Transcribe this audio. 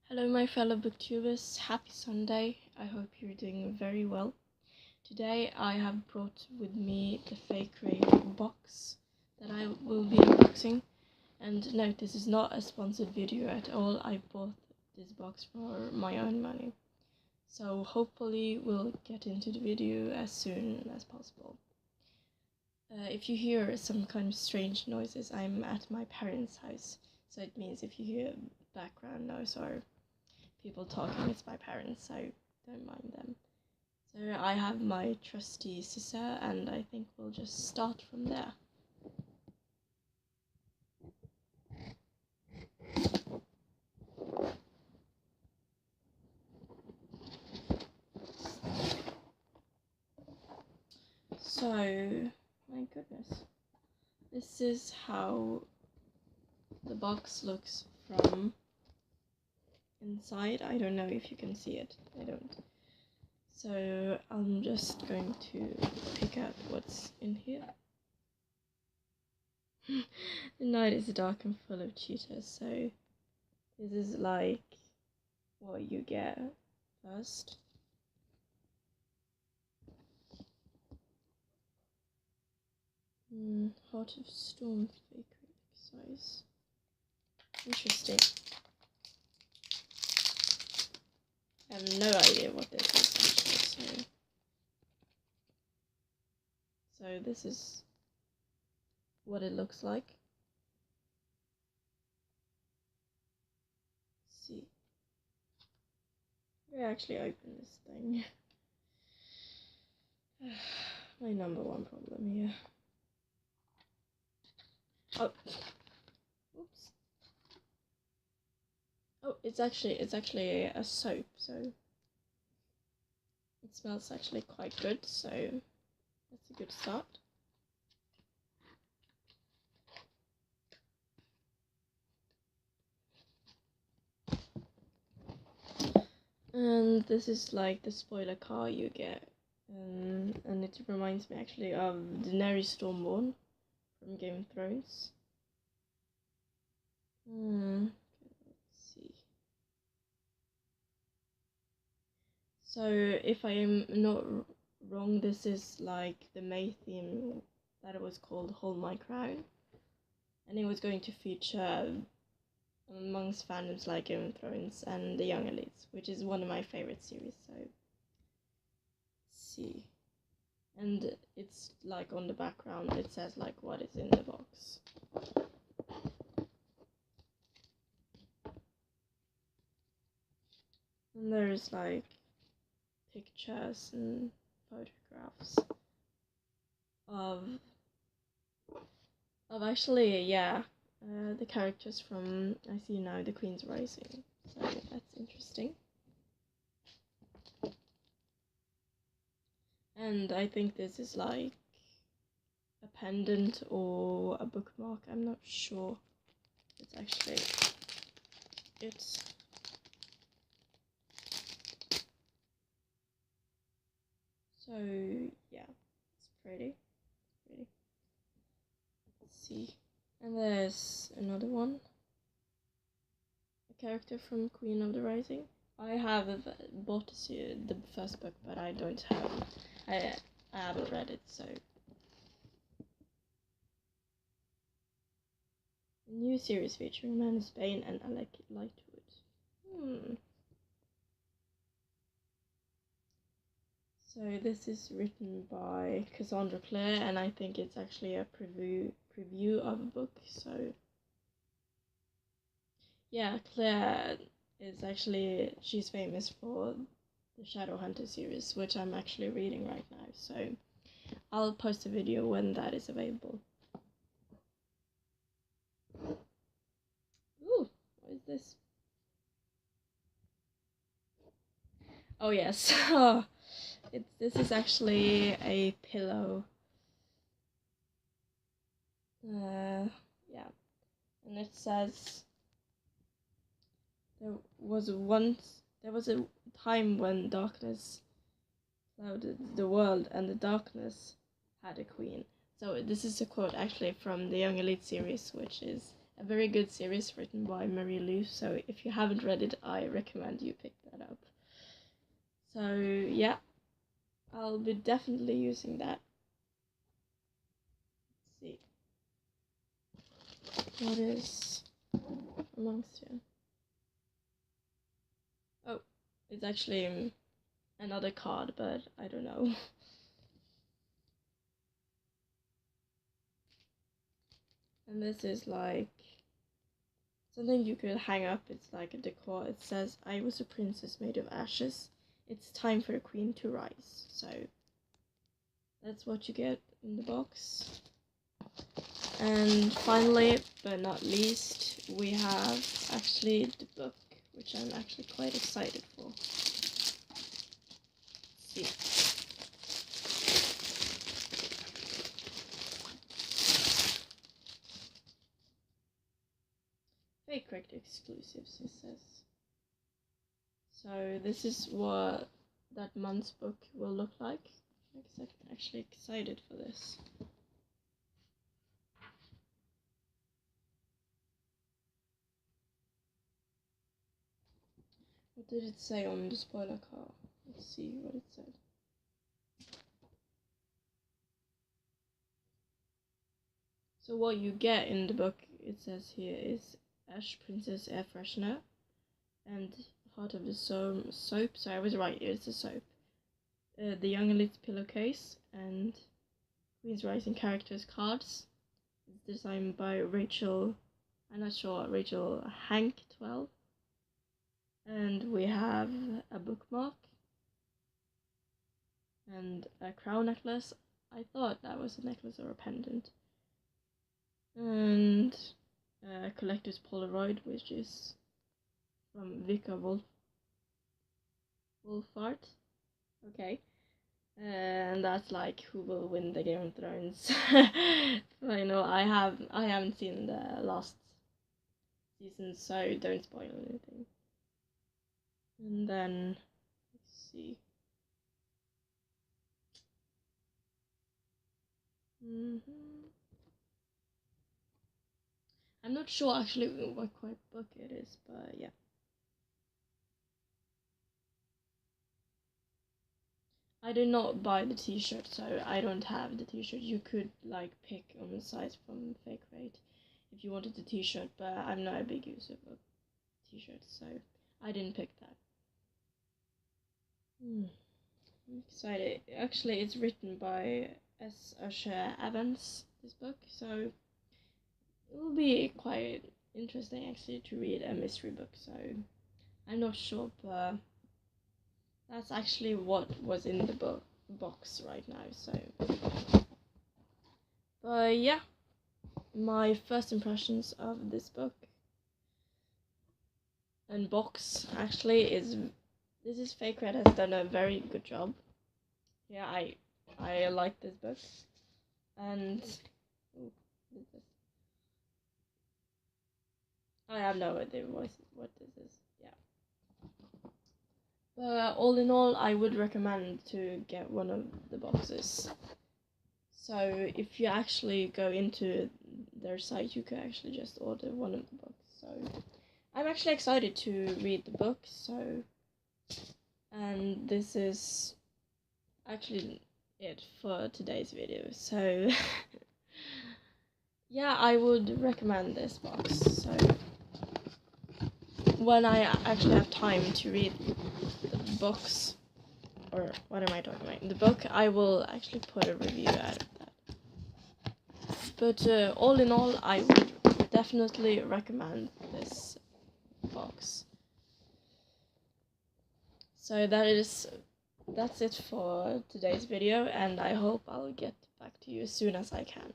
Hello my fellow booktubers, happy Sunday. I hope you're doing very well. Today I have brought with me the Faecrate box that I will be unboxing. And note, this is not a sponsored video at all. I bought this box for my own money. So hopefully we'll get into the video as soon as possible. If you hear some kind of strange noises, I'm at my parents' house. So it means if you hear background noise or people talking, it's my parents, so don't mind them. So I have my trusty scissor and I think we'll just start from there. So, my goodness, this is how the box looks from inside. I don't know if you can see it, I don't. So I'm just going to pick out what's in here. The night is dark and full of cheetahs, so this is like what you get first. Heart of Storm Faecrate exercise. Interesting. I have no idea what this is actually, so this is what it looks like. Let's see. I actually open this thing. My number one problem here. Oh, oops. Oh, it's actually a soap, so it smells actually quite good, so that's a good start. And this is like the spoiler car you get, and it reminds me actually of Daenerys Stormborn from Game of Thrones. Let's see. So if I am not wrong, this is like the May theme that it was called Hold My Crown, and it was going to feature amongst fandoms like Game of Thrones and The Young Elites, which is one of my favorite series. So let's see. And it's like on the background it says like what is in the box. And there's like pictures and photographs of actually, yeah, the characters from I See Now The Queen's Rising. So that's interesting. And I think this is like a pendant or a bookmark, I'm not sure. It's actually it's so yeah, it's pretty. Let's see. And there's another one, a character from Queen of the Rising. I have bought the first book, but I don't have I haven't read it, so a new series featuring Manus Bane and Alec Lightwood. So this is written by Cassandra Clare, and I think it's actually a preview of a book. So yeah, Claire is actually, she's famous for the Shadowhunter series, which I'm actually reading right now. So I'll post a video when that is available. Ooh, what is this? Oh yes, this is actually a pillow. Yeah, and it says there was a time when darkness clouded the world and the darkness had a queen. So this is a quote actually from the Young Elite series, which is a very good series written by Marie Lu. So if you haven't read it, I recommend you pick that up. So yeah, I'll be definitely using that. Let's see. What is amongst you? Oh, it's actually another card, but I don't know. And this is like something you could hang up. It's like a decor. It says, "I was a princess made of ashes. It's time for a queen to rise." So that's what you get in the box. And finally, but not least, we have actually the book, which I'm actually quite excited for. Let's see. Faecrate exclusives, it says. So this is what that month's book will look like. I'm actually excited for this. What did it say on the spoiler card? Let's see what it said. So what you get in the book, it says here, is Ash Princess Air Freshener and Heart of the Soap. So I was right, it's a soap. The Young Elite Pillowcase and Queen's Rising Characters cards. It's designed by Rachel, I'm not sure, Rachel Hank 12. And we have a bookmark and a crown necklace. I thought that was a necklace or a pendant. And a collector's Polaroid, which is from Vika Wolfart. Okay. And that's like who will win the Game of Thrones. I know I haven't seen the last season, so don't spoil anything. And then let's see. I'm not sure actually what quite book it is, but yeah. I did not buy the t-shirt, so I don't have the t-shirt. You could like pick on the size from Faecrate if you wanted the t-shirt, but I'm not a big user of t-shirts, so I didn't pick that. I'm excited. Actually, it's written by S. Usher Evans, this book, so it will be quite interesting actually to read a mystery book, so I'm not sure, but that's actually what was in the box right now, so. But yeah, my first impressions of this book and box actually is Faecrate has done a very good job. Yeah, I like this book, and I have no idea what this is. Yeah, but all in all, I would recommend to get one of the boxes. So if you actually go into their site, you can actually just order one of the books. So I'm actually excited to read the book. So, and this is actually it for today's video. So yeah, I would recommend this box. So when I actually have time to read the books, or what am I talking about? The book, I will actually put a review out of that. But all in all, I would definitely recommend this box. So that's it for today's video, and I hope I'll get back to you as soon as I can.